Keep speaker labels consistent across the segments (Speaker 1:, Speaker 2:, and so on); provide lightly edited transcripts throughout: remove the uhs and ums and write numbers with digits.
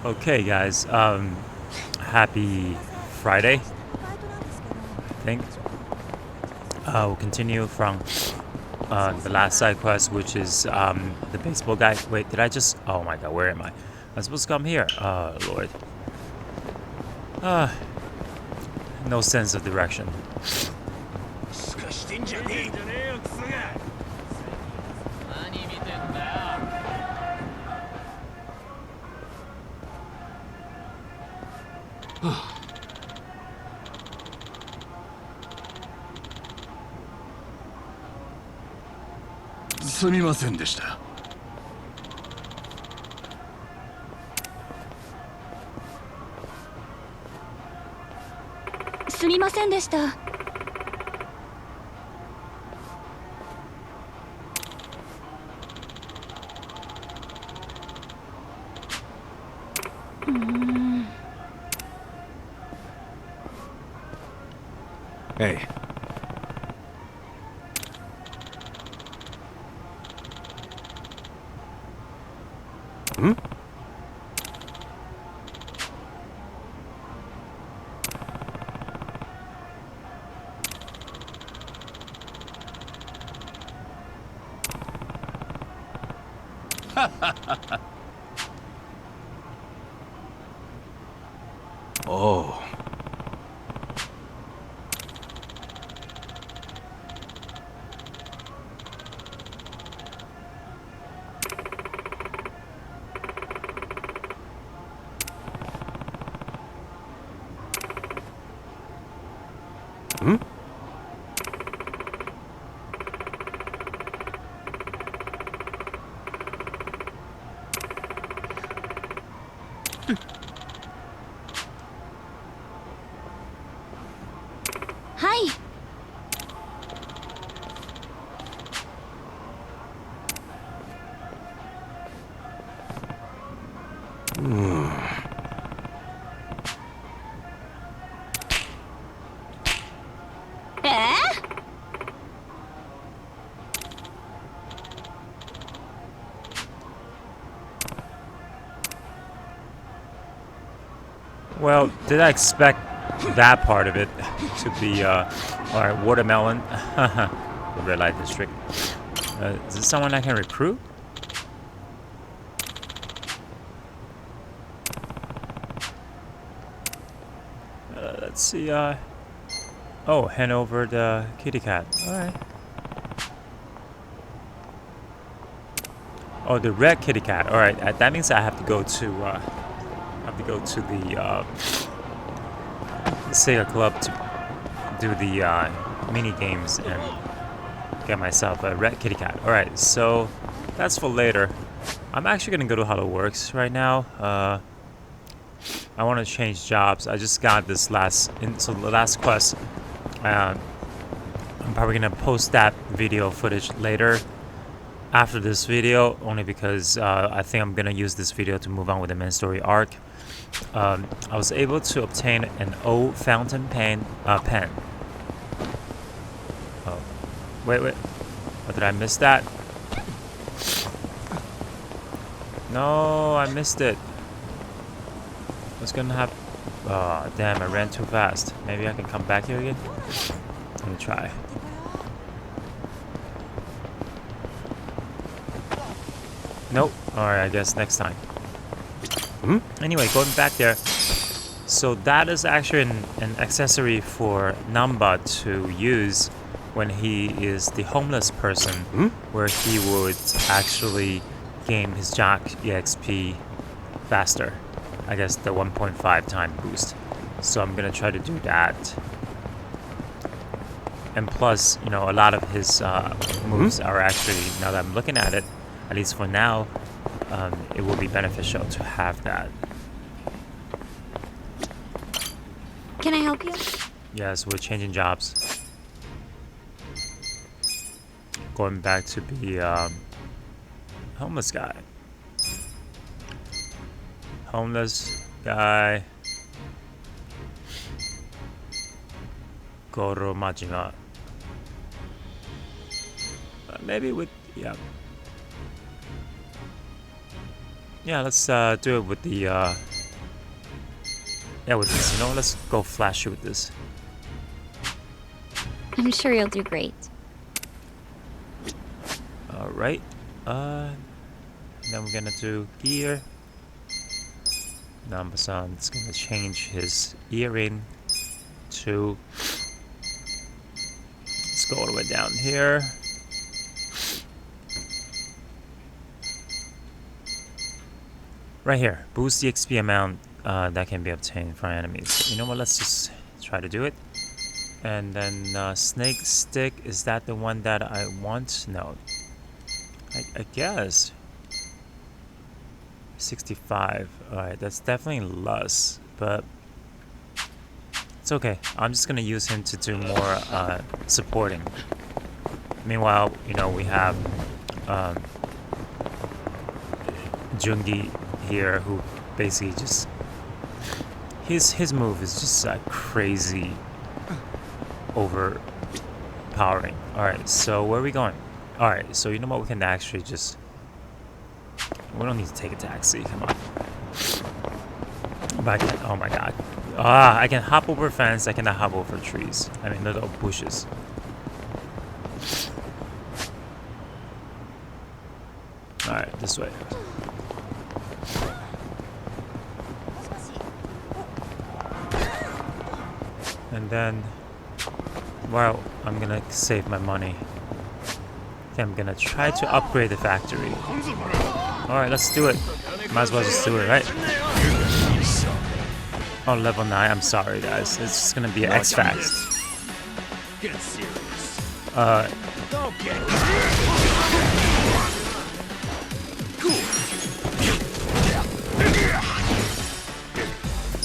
Speaker 1: Okay, guys. Happy Friday. I think we'll continue from the last side quest, which is the baseball guy. Wait, did I just? Oh my God, where am I? I'm supposed to come here. Oh Lord. Uh, no sense of direction.
Speaker 2: すかしてんじゃねえじゃねえよクソが何見てんだよすみませんでした
Speaker 3: すみませんでした。
Speaker 2: Hey. Hmm? Oh. Hmm?
Speaker 3: Hi.
Speaker 1: Well, did I expect that part of it to be all right? Watermelon, the red light district. Is this someone I can recruit? Let's see. Oh, hand over the kitty cat. All right. Oh, the red kitty cat. All right. That means I have to go to the Sega Club to do the mini games and get myself a red kitty cat. All right. So that's for later. I'm actually gonna go to How It Works right now. I want to change jobs. I just got this so the last quest. I'm probably gonna post that video footage later after this video, only because I think I'm gonna use this video to move on with the main story arc. I was able to obtain an old fountain pen. Oh, wait. Oh, did I miss that? No, I missed it. What's gonna happen? Oh, damn, I ran too fast. Maybe I can come back here again? Let me try. Nope. Alright, I guess next time. Anyway, going back there. So that is actually an accessory for Namba to use when he is the homeless person, where he would actually gain his Jock EXP faster. I guess the 1.5 time boost. So I'm gonna try to do that. And plus, you know, a lot of his moves are actually, now that I'm looking at it, at least for now, it will be beneficial to have that.
Speaker 3: Can I help you?
Speaker 1: Yes, we're changing jobs. Going back to be homeless guy. Homeless guy. Goro Majima. Maybe with, yeah. Yeah, let's do it with the Yeah, with this. You know, let's go flashy with this.
Speaker 3: I'm sure you'll do great.
Speaker 1: Alright. Then we're gonna do gear. Nambasan's gonna change his earring to... Let's go all the way down here. Right here. Boost the XP amount that can be obtained from enemies. You know what? Let's just try to do it. And then snake stick. Is that the one that I want? No. I guess. 65. Alright, that's definitely less. But it's okay. I'm just gonna use him to do more supporting. Meanwhile, you know, we have Jungi here, who basically just his move is just crazy overpowering. Alright, so where are we going? Alright, so you know what, we can actually just, we don't need to take a taxi, come on. But I can, oh my god. I can hop over a fence, I cannot hop over trees. I mean little bushes. Alright, this way. And then, well, I'm gonna save my money. I'm gonna try to upgrade the factory. Alright, let's do it. Might as well just do it, right? Oh, level 9. I'm sorry, guys. It's just gonna be X-Fast.
Speaker 2: Get serious.
Speaker 4: Okay.
Speaker 2: Cool.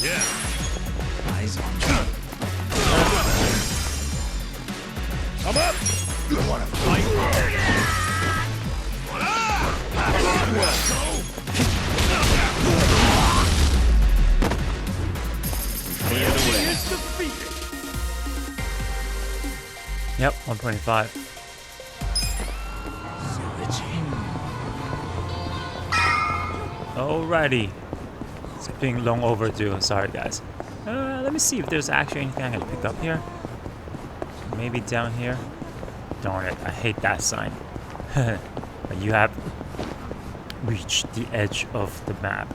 Speaker 2: Yeah. Eyes on top. Come up. You wanna fight?
Speaker 1: Yep, 125. Alrighty. It's being long overdue. Sorry, guys. Let me see if there's actually anything I can pick up here. Maybe down here. Darn it, I hate that sign. You have reached the edge of the map.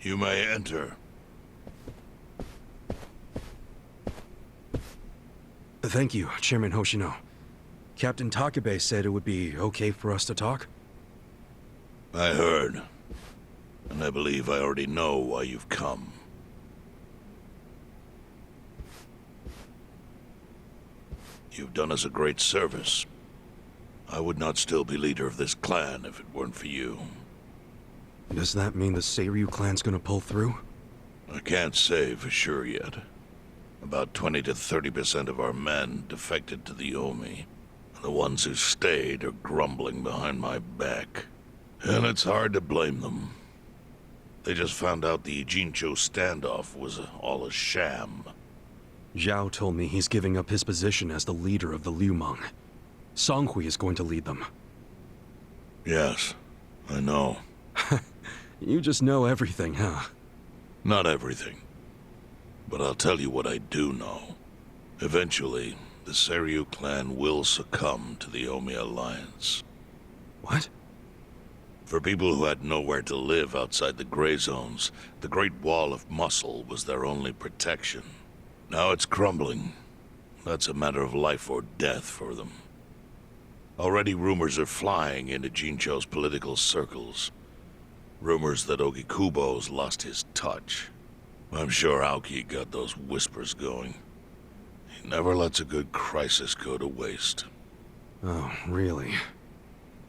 Speaker 4: You may enter.
Speaker 5: Thank you, Chairman Hoshino. Captain Takabe said it would be okay for us to talk?
Speaker 4: I heard. And I believe I already know why you've come. You've done us a great service. I would not still be leader of this clan if it weren't for you.
Speaker 5: Does that mean the Seiryu clan's gonna pull through?
Speaker 4: I can't say for sure yet. About 20 to 30% of our men defected to the Omi. The ones who stayed are grumbling behind my back. And it's hard to blame them. They just found out the Jincho standoff was all a sham.
Speaker 5: Zhao told me he's giving up his position as the leader of the Liumang. Songhui is going to lead them.
Speaker 4: Yes, I know.
Speaker 5: You just know everything, huh?
Speaker 4: Not everything. But I'll tell you what I do know. Eventually, the Seiryu clan will succumb to the Omi Alliance.
Speaker 5: What?
Speaker 4: For people who had nowhere to live outside the gray zones, the Great Wall of Muscle was their only protection. Now it's crumbling. That's a matter of life or death for them. Already rumors are flying into Jincho's political circles. Rumors that Ogikubo's lost his touch. I'm sure Aoki got those whispers going. He never lets a good crisis go to waste.
Speaker 5: Oh, really?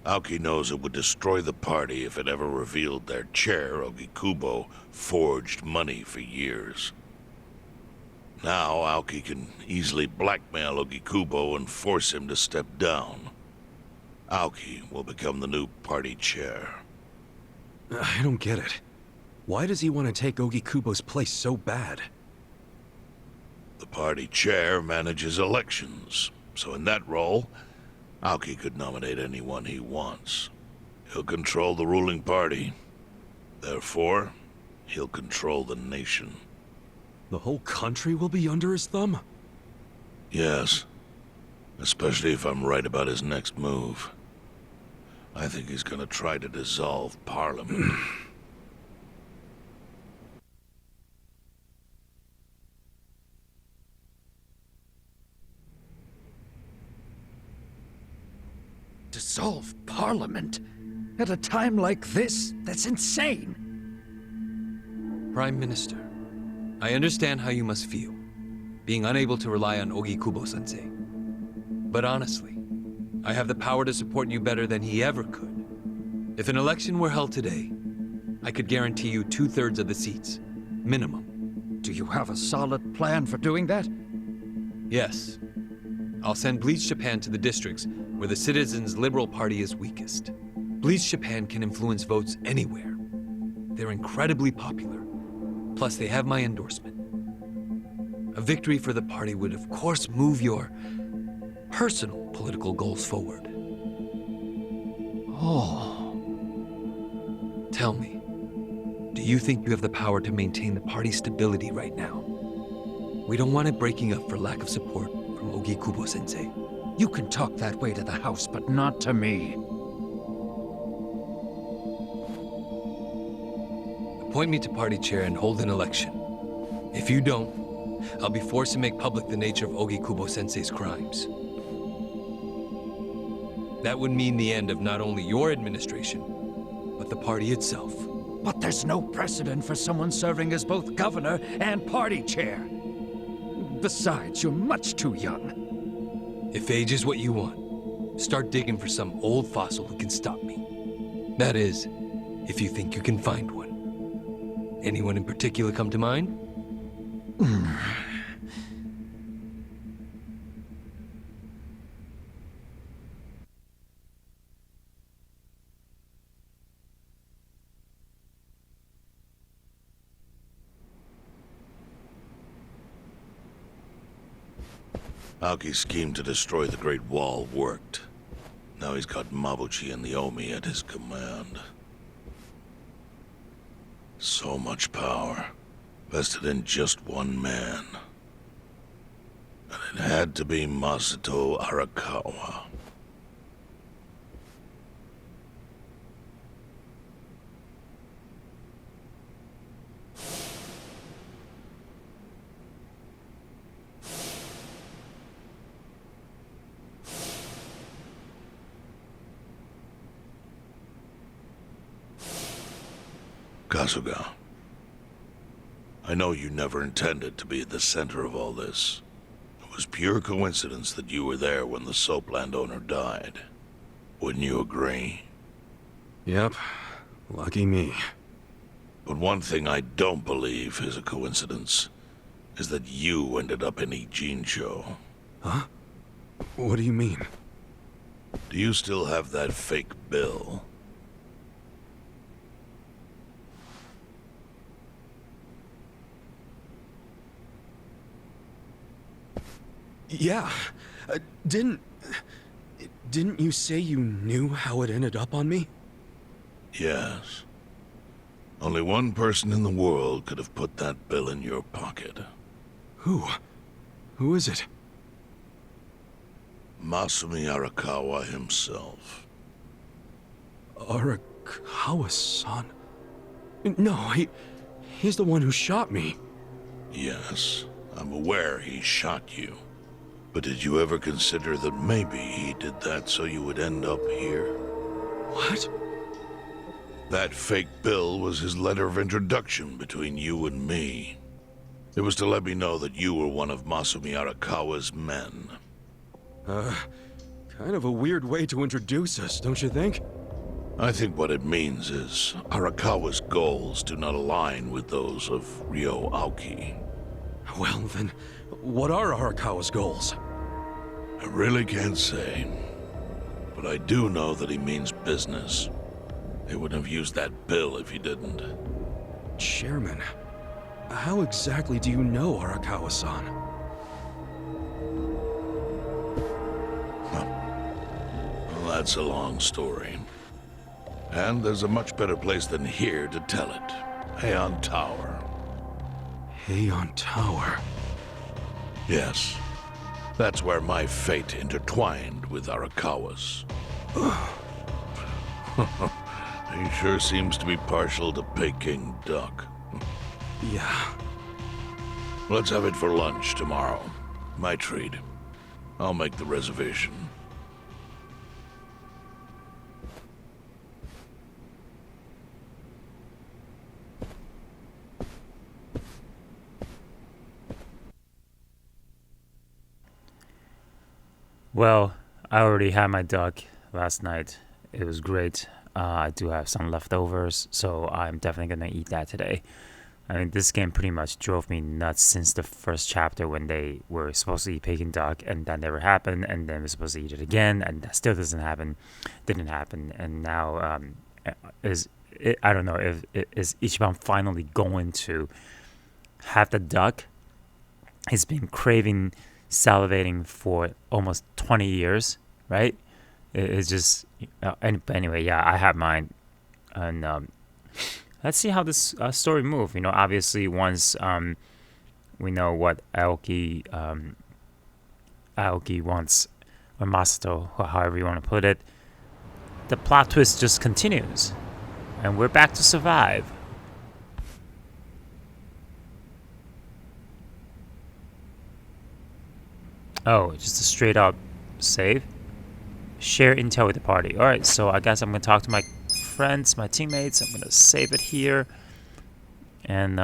Speaker 4: Aoki knows it would destroy the party if it ever revealed their chair, Ogikubo, forged money for years. Now, Aoki can easily blackmail Ogikubo and force him to step down. Aoki will become the new party chair.
Speaker 5: I don't get it. Why does he want to take Ogikubo's place so bad?
Speaker 4: The party chair manages elections, so in that role, Aoki could nominate anyone he wants. He'll control the ruling party. Therefore, he'll control the nation.
Speaker 5: The whole country will be under his thumb?
Speaker 4: Yes. Especially if I'm right about his next move. I think he's gonna try to dissolve Parliament.
Speaker 2: Dissolve Parliament? At a time like this? That's insane!
Speaker 6: Prime Minister, I understand how you must feel, being unable to rely on Ogikubo-sensei. But honestly, I have the power to support you better than he ever could. If an election were held today, I could guarantee you 2/3 of the seats, minimum.
Speaker 2: Do you have a solid plan for doing that?
Speaker 6: Yes. I'll send Bleach Japan to the districts where the Citizens' Liberal Party is weakest. Bleach Japan can influence votes anywhere. They're incredibly popular. Plus, they have my endorsement. A victory for the party would, of course, move your personal political goals forward.
Speaker 2: Oh.
Speaker 6: Tell me, do you think you have the power to maintain the party's stability right now? We don't want it breaking up for lack of support from Ogikubo-sensei.
Speaker 2: You can talk that way to the house, but not to me.
Speaker 6: Appoint me to party chair and hold an election. If you don't, I'll be forced to make public the nature of Ogikubo-sensei's crimes. That would mean the end of not only your administration, but the party itself.
Speaker 2: But there's no precedent for someone serving as both governor and party chair. Besides, you're much too young.
Speaker 6: If age is what you want, start digging for some old fossil who can stop me. That is, if you think you can find one. Anyone in particular come to mind?
Speaker 4: Aoki's scheme to destroy the Great Wall worked. Now he's got Mabuchi and the Omi at his command. So much power, vested in just one man. And it had to be Masato Arakawa. Kasuga, I know you never intended to be at the center of all this. It was pure coincidence that you were there when the soap landowner died. Wouldn't you agree?
Speaker 5: Yep. Lucky me.
Speaker 4: But one thing I don't believe is a coincidence, is that you ended up in Ijincho.
Speaker 5: Huh? What do you mean?
Speaker 4: Do you still have that fake bill?
Speaker 5: Yeah. Didn't you say you knew how it ended up on me?
Speaker 4: Yes. Only one person in the world could have put that bill in your pocket.
Speaker 5: Who? Who is it?
Speaker 4: Masumi Arakawa himself.
Speaker 5: Arakawa-san? No, he's the one who shot me.
Speaker 4: Yes, I'm aware he shot you. But did you ever consider that maybe he did that so you would end up here?
Speaker 5: What?
Speaker 4: That fake bill was his letter of introduction between you and me. It was to let me know that you were one of Masumi Arakawa's men.
Speaker 5: Kind of a weird way to introduce us, don't you think?
Speaker 4: I think what it means is Arakawa's goals do not align with those of Ryo Aoki.
Speaker 5: Well, then, what are Arakawa's goals?
Speaker 4: I really can't say. But I do know that he means business. He wouldn't have used that bill if he didn't.
Speaker 5: Chairman, how exactly do you know Arakawa-san?
Speaker 4: Well, that's a long story. And there's a much better place than here to tell it. Heian Tower.
Speaker 5: Heian Tower.
Speaker 4: Yes. That's where my fate intertwined with Arakawa's. He sure seems to be partial to Peking duck.
Speaker 5: Yeah.
Speaker 4: Let's have it for lunch tomorrow. My treat. I'll make the reservation.
Speaker 1: Well, I already had my duck last night. It was great. I do have some leftovers, so I'm definitely gonna eat that today. I mean, this game pretty much drove me nuts since the first chapter when they were supposed to eat Peking duck, and that never happened, and then we're supposed to eat it again, and that still didn't happen, and now I don't know if is Ichiban finally going to have the duck he's been craving, salivating for almost 20 years, right? It's just anyway, yeah, I have mine, and let's see how this story moves. You know, obviously once we know what Aoki wants, or Masato, or however you want to put it, the plot twist just continues, and we're back to survive. Oh, just a straight up save. Share intel with the party. Alright, so I guess I'm going to talk to my friends, my teammates. I'm going to save it here. And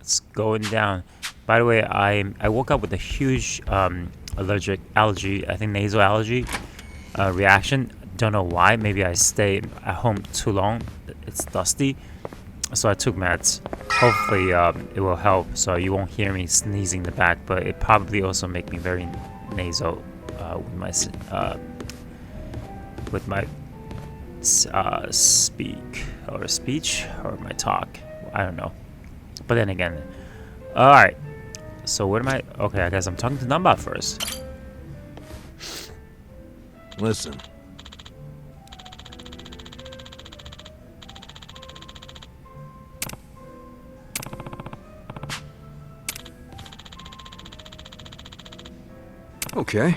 Speaker 1: it's going down. By the way, I woke up with a huge allergy, I think nasal allergy reaction. Don't know why. Maybe I stayed at home too long. It's dusty. So I took meds. Hopefully it will help so you won't hear me sneezing in the back, but it probably also make me very nasal with my speech or my talk. I don't know. But then again, alright. So what am I? Okay, I guess I'm talking to Namba first.
Speaker 4: Listen.
Speaker 5: Okay.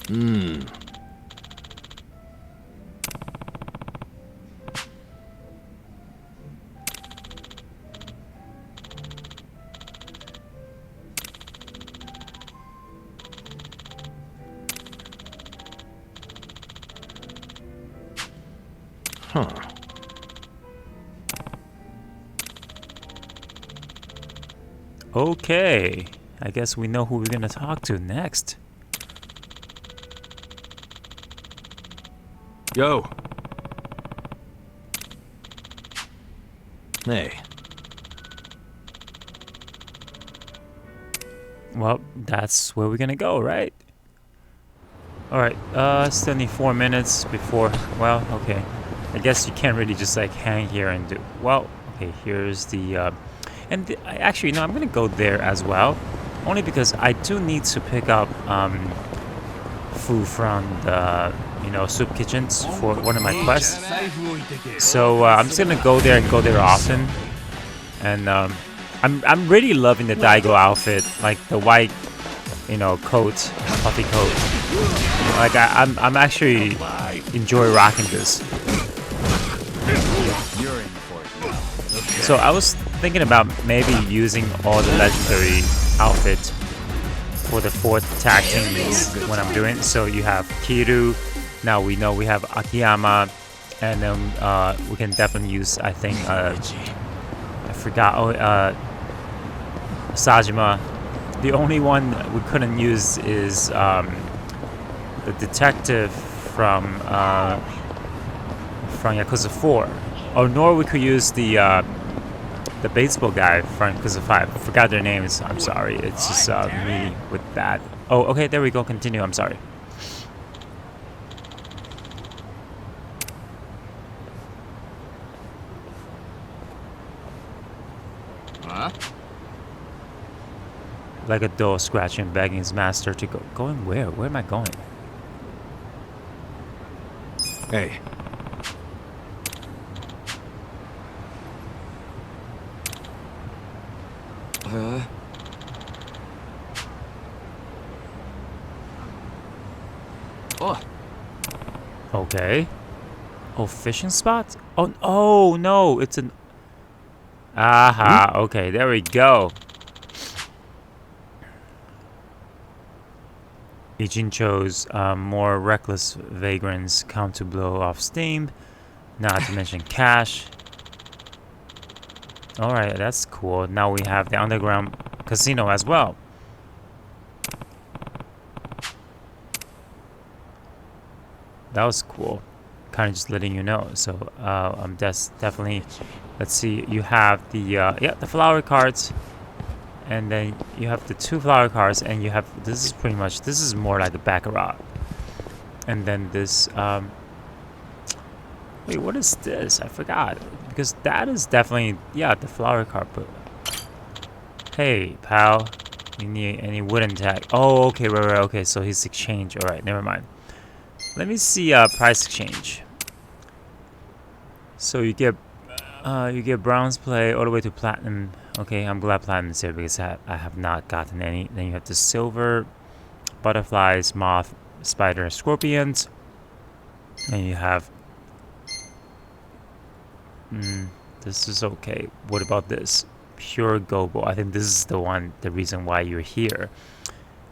Speaker 5: Hmm? Huh.
Speaker 1: Okay, I guess we know who we're gonna talk to next.
Speaker 5: Yo.
Speaker 6: Hey.
Speaker 1: Well, that's where we're gonna go, right? Alright, still need 4 minutes before, well, okay. I guess you can't really just like hang here and do, well, okay, here's the, actually, no, I'm gonna go there as well. Only because I do need to pick up, food from the, soup kitchens for one of my quests. So, I'm just gonna go there and go there often. And, I'm really loving the Daigo outfit, like the white, coat, puffy coat. Like I'm actually enjoy rocking this. So I was thinking about maybe using all the legendary outfit for the 4th tag teams when I'm doing. So you have Kiru. Now we know we have Akiyama, and then we can definitely use, I think, I forgot. Oh, Sajima. The only one we couldn't use is the detective from Yakuza 4. Or nor we could use the baseball guy from Yakuza 5. I forgot their names. I'm sorry. It's just me with that. Oh, okay. There we go. Continue. I'm sorry.
Speaker 7: Huh?
Speaker 1: Like a dog scratching, begging his master to go. Going where? Where am I going?
Speaker 5: Hey.
Speaker 7: Oh,
Speaker 1: Okay. Oh, fishing spot? Oh no, it's an... Aha, okay, there we go. Ichincho's more reckless vagrants come to blow off steam, not to mention cash. Alright, that's cool. Now we have the underground casino as well. That was cool. Kind of just letting you know. So I'm definitely... Let's see, you have the flower cards. And then you have the 2 flower cards, and you have... This is pretty much... This is more like a baccarat. And then this... Wait, what is this? I forgot. Because that is definitely... Yeah, the flower card. But... Hey, pal. You need any wooden tag? Oh, okay, right. Okay, so he's exchange. Alright, never mind. Let me see price exchange. So you get bronze play all the way to platinum. Okay, I'm glad platinum is here because I have not gotten any. Then you have the silver, butterflies, moth, spider, scorpions. And you have... this is okay. What about this? Pure Gobo. I think this is the reason why you're here.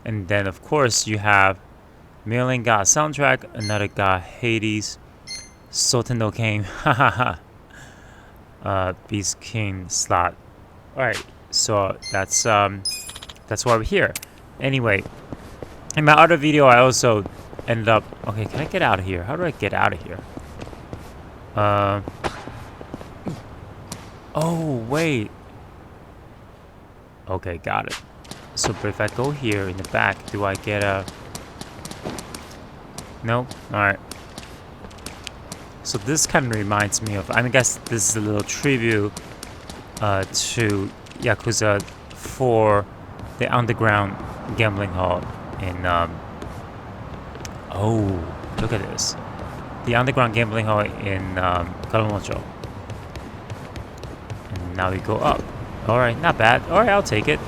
Speaker 1: And then of course you have Million God soundtrack, another God Hades, Sultan no Kane, hahaha. Beast King slot. Alright, so that's why we're here. Anyway, in my other video I also ended up... Okay, can I get out of here? How do I get out of here? Oh, wait. Okay, got it. So, but if I go here in the back, do I get a... Nope. Alright. So this kind of reminds me of... I guess this is a little tribute to Yakuza 4, the underground gambling hall in... Oh, look at this. The underground gambling hall in Karamocho. And now we go up. Alright, not bad. Alright, I'll take it.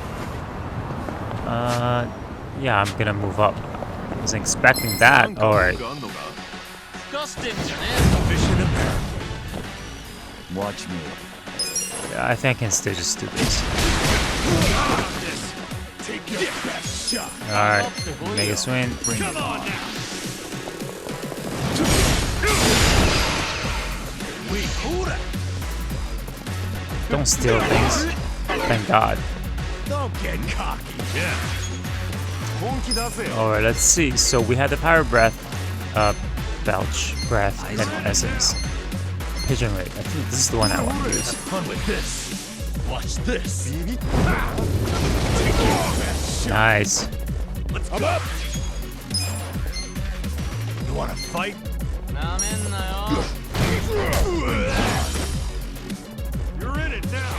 Speaker 1: Yeah, I'm gonna move up. I wasn't expecting that. Alright.
Speaker 2: Watch me.
Speaker 1: Yeah, I think I can still just do this. Alright, make a swing. Bring it on. Don't steal things. Thank God.
Speaker 2: Don't get cocky.
Speaker 1: Alright, let's see. So we had the Power Breath, Belch, Breath, and Essence. Pigeon Rate. I think this is the one I want to use.
Speaker 2: Fun with this. Watch this.
Speaker 1: Nice.
Speaker 2: Let's go. Up. You want to fight? You're in it now.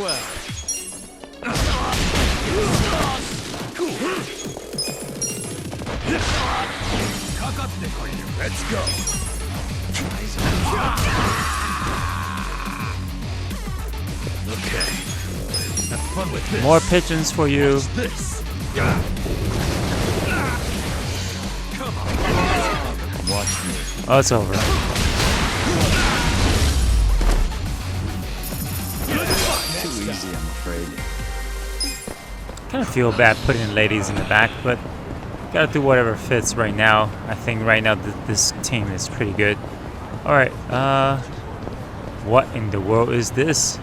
Speaker 2: Well. Let's go. Okay. Have fun with this.
Speaker 1: More pigeons for you.
Speaker 2: Watch this. Come on. Watch me.
Speaker 1: Oh, it's over. kind of feel bad putting in ladies in the back, but gotta do whatever fits right now. I think right now this team is pretty good. Alright, what in the world is this?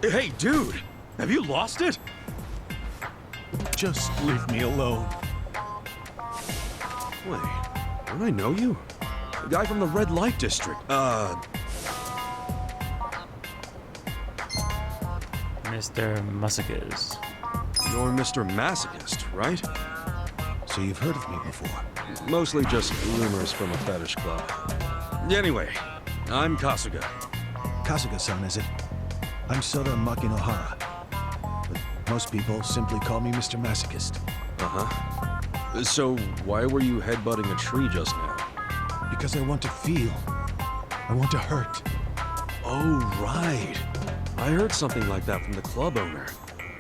Speaker 5: Hey, dude! Have you lost it?
Speaker 8: Just leave me alone.
Speaker 5: Wait, don't I know you? The guy from the red light district.
Speaker 1: Mr. Masochist.
Speaker 5: You're Mr. Masochist, right?
Speaker 8: So you've heard of me before?
Speaker 5: Mostly just rumors from a fetish club. Anyway, I'm Kasuga.
Speaker 8: Kasuga-san, is it? I'm Soda Makinohara. But most people simply call me Mr. Masochist.
Speaker 5: Uh-huh. So, why were you headbutting a tree just now?
Speaker 8: Because I want to feel. I want to hurt.
Speaker 5: Oh, right. I heard something like that from the club owner.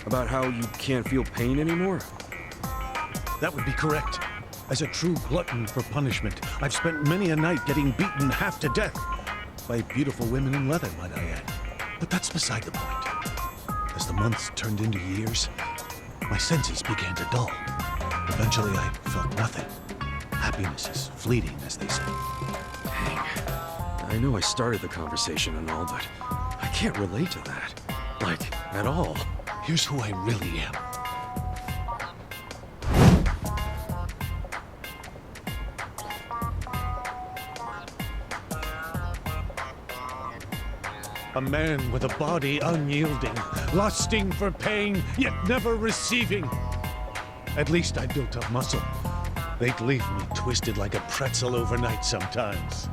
Speaker 5: About how you can't feel pain anymore.
Speaker 8: That would be correct. As a true glutton for punishment, I've spent many a night getting beaten half to death. By beautiful women in leather, might I add. But that's beside the point. As the months turned into years, my senses began to dull. Eventually, I felt nothing. Happiness is fleeting, as they say.
Speaker 5: Dang. I know I started the conversation and all, but I can't relate to that. Like, at all.
Speaker 8: Here's who I really am. A man with a body unyielding, lusting for pain, yet never receiving. At least I built up muscle. They'd leave me twisted like a pretzel overnight sometimes.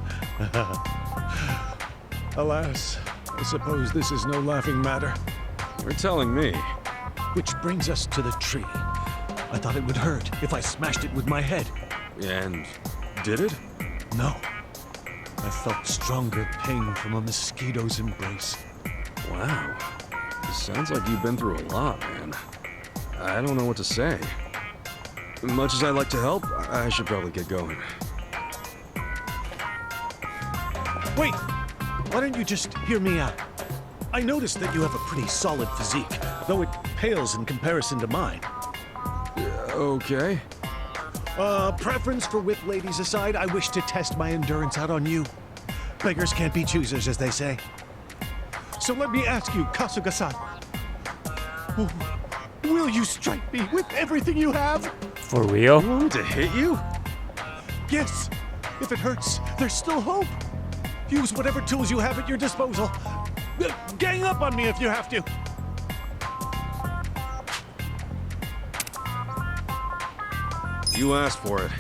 Speaker 8: Alas, I suppose this is no laughing matter.
Speaker 5: You're telling me.
Speaker 8: Which brings us to the tree. I thought it would hurt if I smashed it with my head.
Speaker 5: And did it?
Speaker 8: No. I felt stronger pain from a mosquito's embrace.
Speaker 5: Wow. Sounds like you've been through a lot, man. I don't know what to say. Much as I like to help, I should probably get going.
Speaker 8: Wait! Why don't you just hear me out? I noticed that you have a pretty solid physique, though it pales in comparison to mine.
Speaker 5: Okay.
Speaker 8: Preference for whip ladies aside, I wish to test my endurance out on you. Beggars can't be choosers, as they say. So let me ask you, Kasuga-san. Will you strike me with everything you have?
Speaker 1: For real?
Speaker 5: To hit you?
Speaker 8: Yes. If it hurts, there's still hope. Use whatever tools you have at your disposal. Gang up on me if you have to.
Speaker 5: You asked for it.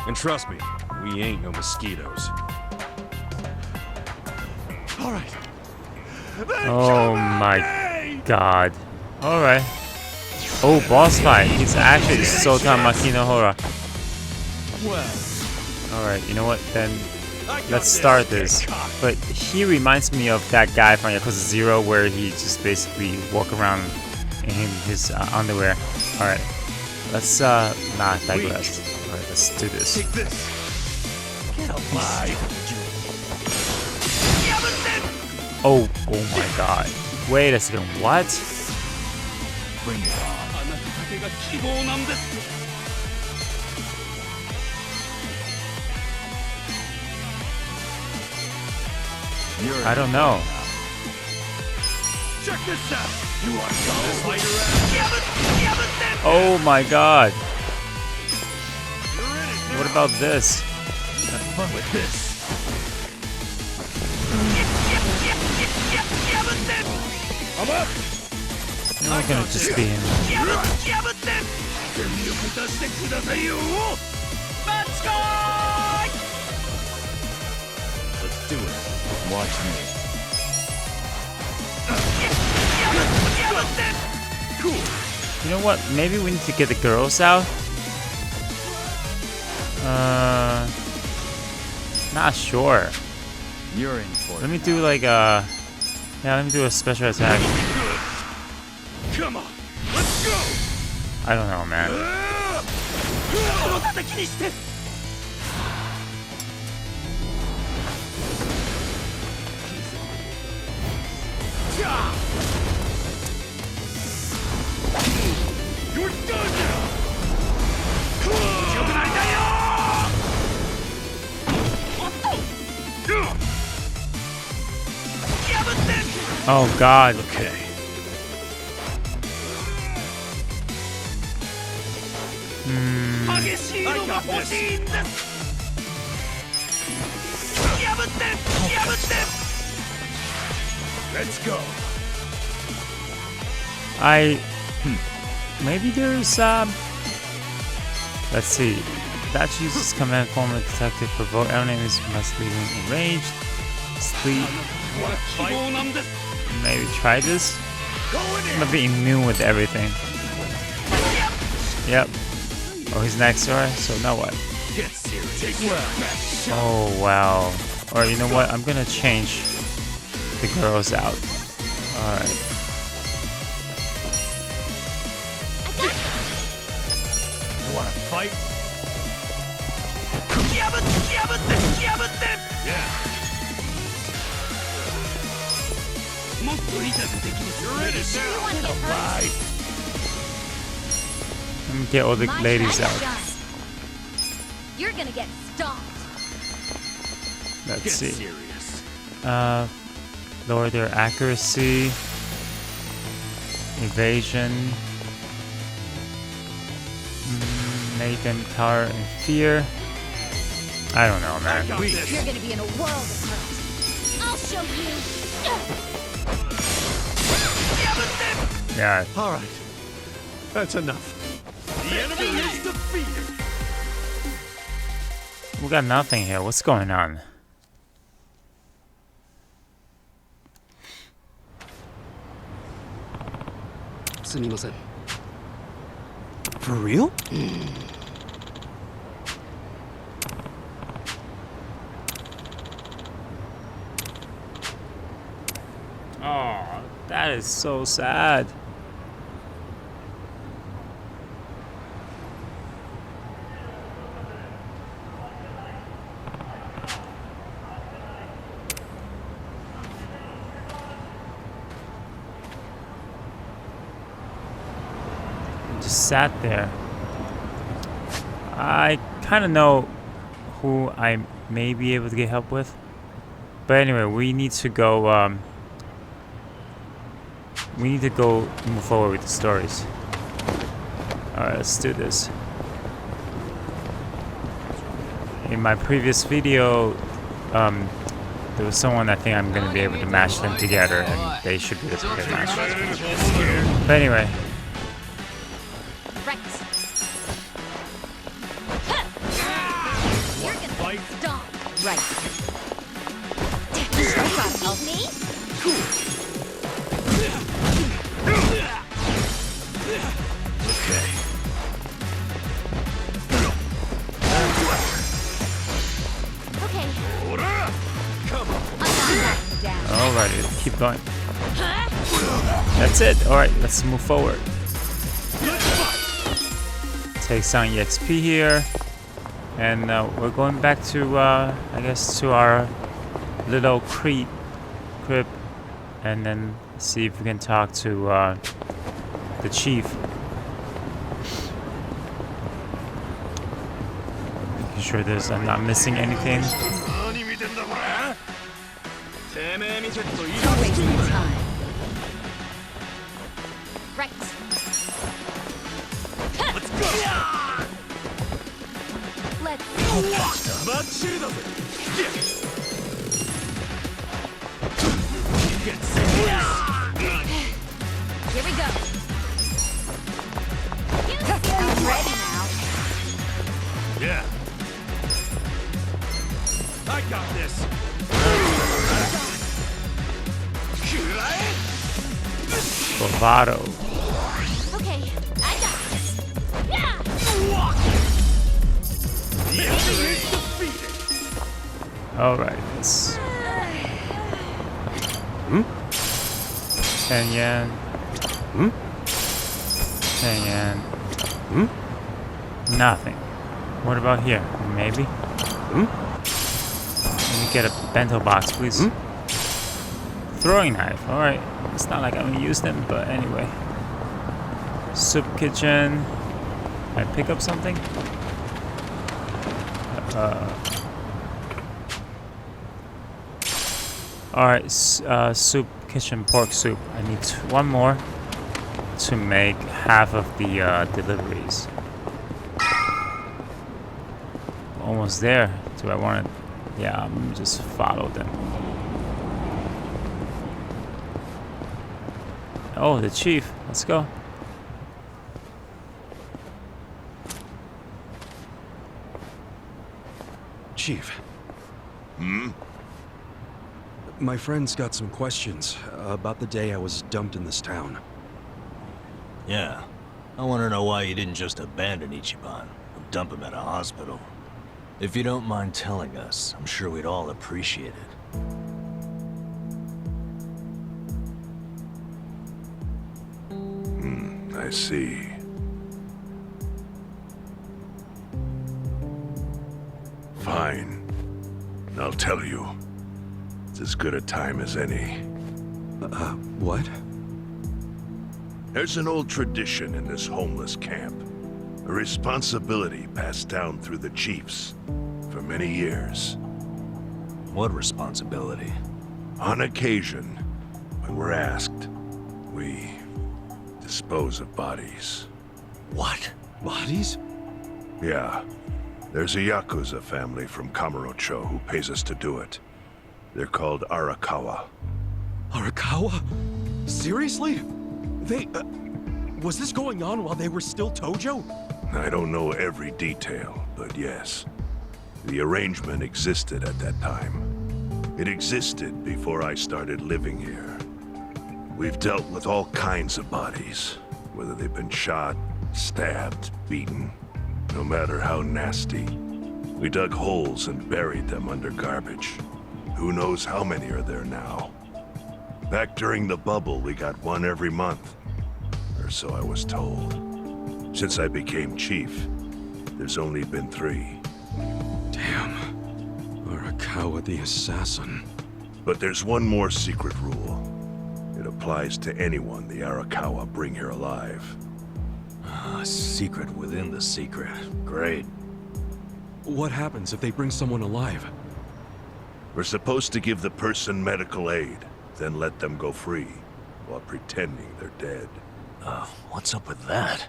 Speaker 5: And trust me, we ain't no mosquitoes.
Speaker 8: All right.
Speaker 1: Oh my god. Alright. Oh, boss fight. He's actually Sota Makinohara. Alright, you know what? Then let's start this. But he reminds me of that guy from Yakuza 0 where he just basically walk around in his underwear. Alright. Let's not digress. Alright, let's do this.
Speaker 8: Take this. Get alive.
Speaker 1: Oh my god. Wait a second, what?
Speaker 7: Bring it on.
Speaker 1: I don't know.
Speaker 8: Check this out. You are
Speaker 1: Oh my god. What about this?
Speaker 8: Have fun with this. I'm up.
Speaker 1: You're not gonna just be in.
Speaker 7: Let's do it. Watch me.
Speaker 1: You know what? Maybe we need to get the girls out. Not sure.
Speaker 7: You're in for it.
Speaker 1: Let me do like a Yeah, let me do a special attack.
Speaker 8: Come on, let's go!
Speaker 1: I don't know, man.
Speaker 8: You're done now!
Speaker 1: Oh God.
Speaker 8: Okay. I got this. Let's go.
Speaker 1: Maybe there's let's see. That uses command former detective provoke enemies must leave enraged. Sleep. Maybe try this. I'm gonna be immune with everything. Yep. Oh, he's next door, so now what?
Speaker 8: Get serious.
Speaker 1: Oh wow. Alright, you know what? I'm gonna change the girls out. Alright.
Speaker 8: You wanna fight? Yeah. You're in it now. Alright.
Speaker 1: Let me get all the ladies out.
Speaker 3: You're gonna get stomped.
Speaker 1: Let's
Speaker 8: Get
Speaker 1: see.
Speaker 8: serious.
Speaker 1: Lower their accuracy, evasion, make them cower in fear. I don't know, man.
Speaker 3: You're gonna be in a world of hurt. I'll show you.
Speaker 1: Yeah,
Speaker 8: All right. That's enough. The enemy is defeated.
Speaker 1: we got nothing here. What's going on?
Speaker 5: For real?
Speaker 1: Oh, that is so sad. Just sat there. I kind of know who I may be able to get help with. But anyway, we need to go, move forward with the stories. Alright, let's do this. In my previous video, there was someone I think I'm going to be able to match them together, and they should be able to get matched. But anyway,
Speaker 3: Right. You're gonna
Speaker 8: Fight.
Speaker 3: get stomped. Right. You gotta help me.
Speaker 8: Okay.
Speaker 3: Okay.
Speaker 8: Come on.
Speaker 3: I'm not backing down.
Speaker 1: alright, keep going. That's it. Alright, let's move forward. Take some EXP here. And we're going back to, I guess, to our little crib. And then see if we can talk to the chief. Making sure I'm not missing anything.
Speaker 3: Don't waste my time. Right.
Speaker 8: Let's go.
Speaker 3: Let's
Speaker 8: Get serious.
Speaker 3: Here we go. I'm ready now.
Speaker 8: Yeah. I got this.
Speaker 1: Bravado.
Speaker 3: Okay, I got this. Yeah.
Speaker 8: The enemy is defeated.
Speaker 1: Alright, let's. 10 yen.
Speaker 5: Hmm?
Speaker 1: 10 yen.
Speaker 5: Hmm?
Speaker 1: Nothing. What about here? Maybe?
Speaker 5: Hmm?
Speaker 1: Let me get a bento box, please. Throwing knife. Alright. It's not like I'm gonna use them, but anyway. Soup kitchen. Can I pick up something? Alright, soup kitchen pork soup. I need one more to make half of the deliveries. Almost there. Do I want to? Yeah, I'm gonna just follow them. Oh, the chief. Let's go.
Speaker 5: Chief,
Speaker 4: Hmm?
Speaker 5: my friend's got some questions about the day I was dumped in this town.
Speaker 7: Yeah. I want to know why you didn't just abandon Ichiban or dump him at a hospital. If you don't mind telling us, I'm sure we'd all appreciate it.
Speaker 4: I see. Fine. I'll tell you. It's as good a time as any.
Speaker 5: What?
Speaker 4: There's an old tradition in this homeless camp. A responsibility passed down through the chiefs for many years.
Speaker 7: What responsibility?
Speaker 4: On occasion, when we're asked, we dispose of bodies.
Speaker 7: What?
Speaker 5: Bodies?
Speaker 4: Yeah. There's a Yakuza family from Kamurocho who pays us to do it. They're called Arakawa.
Speaker 5: Arakawa? Seriously? They, was this going on while they were still Tojo?
Speaker 4: I don't know every detail, but yes. The arrangement existed at that time. It existed before I started living here. We've dealt with all kinds of bodies, whether they've been shot, stabbed, beaten, no matter how nasty. We dug holes and buried them under garbage. Who knows how many are there now? Back during the bubble, we got one every month. Or so I was told. Since I became chief, there's only been 3.
Speaker 5: Damn. Arakawa the assassin.
Speaker 4: But there's one more secret rule. It applies to anyone the Arakawa bring here alive.
Speaker 7: A secret within the secret. Great.
Speaker 5: What happens if they bring someone alive?
Speaker 4: We're supposed to give the person medical aid, then let them go free, while pretending they're dead.
Speaker 7: What's up with that?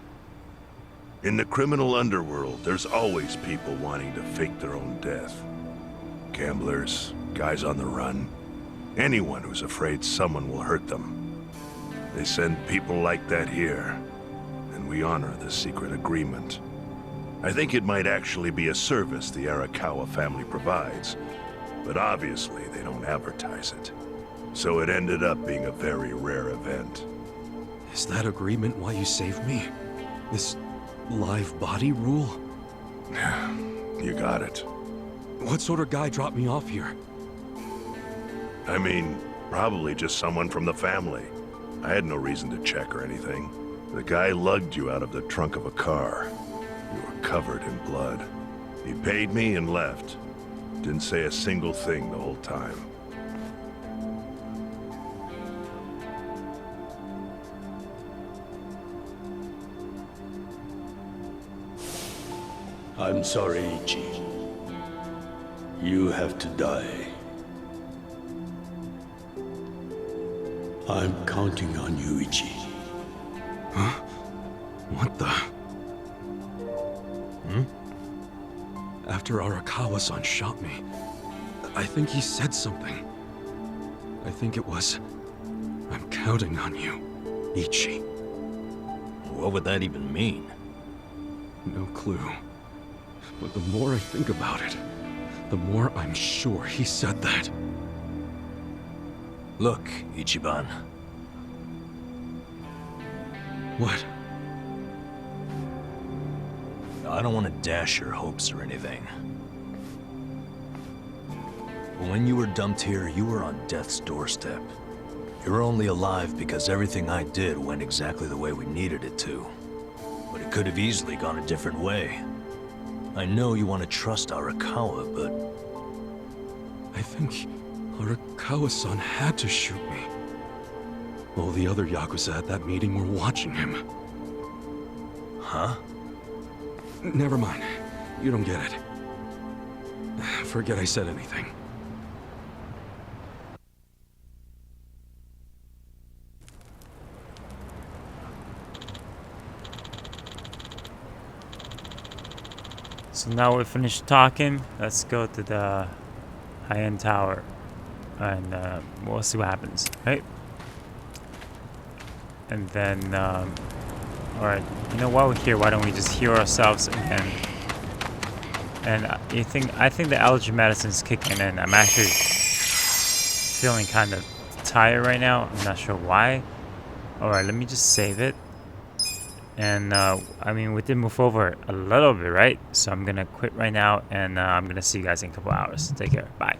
Speaker 4: In the criminal underworld, there's always people wanting to fake their own death. Gamblers, guys on the run, anyone who's afraid someone will hurt them. They send people like that here, and we honor the secret agreement. I think it might actually be a service the Arakawa family provides, but obviously they don't advertise it. So it ended up being a very rare event.
Speaker 5: Is that agreement why you saved me? This live body rule?
Speaker 4: You got it.
Speaker 5: What sort of guy dropped me off here?
Speaker 4: I mean, probably just someone from the family. I had no reason to check or anything. The guy lugged you out of the trunk of a car. You were covered in blood. He paid me and left. Didn't say a single thing the whole time.
Speaker 9: I'm sorry, Ichi. You have to die. I'm counting on you, Ichi.
Speaker 5: Huh? What the? After Arakawa-san shot me, I think he said something. I think it was, I'm counting on you, Ichi.
Speaker 7: What would that even mean?
Speaker 5: No clue. But the more I think about it, the more I'm sure he said that.
Speaker 7: Look, Ichiban.
Speaker 5: What?
Speaker 7: I don't want to dash your hopes or anything. But when you were dumped here, you were on death's doorstep. You're only alive because everything I did went exactly the way we needed it to. But it could have easily gone a different way. I know you want to trust Arakawa, but...
Speaker 5: I think Arakawa-san had to shoot me. All the other Yakuza at that meeting were watching him.
Speaker 7: Huh?
Speaker 5: Never mind. You don't get it. Forget I said anything.
Speaker 1: So now we're finished talking. Let's go to the high-end tower, and we'll see what happens, right? And then, all right. You know, while we're here, why don't we just heal ourselves again? And I think the allergy medicine's kicking in. I'm actually feeling kind of tired right now. I'm not sure why. All right, let me just save it. And I mean, we did move over a little bit, right? So I'm gonna quit right now, and I'm gonna see you guys in a couple hours. Take care. Bye.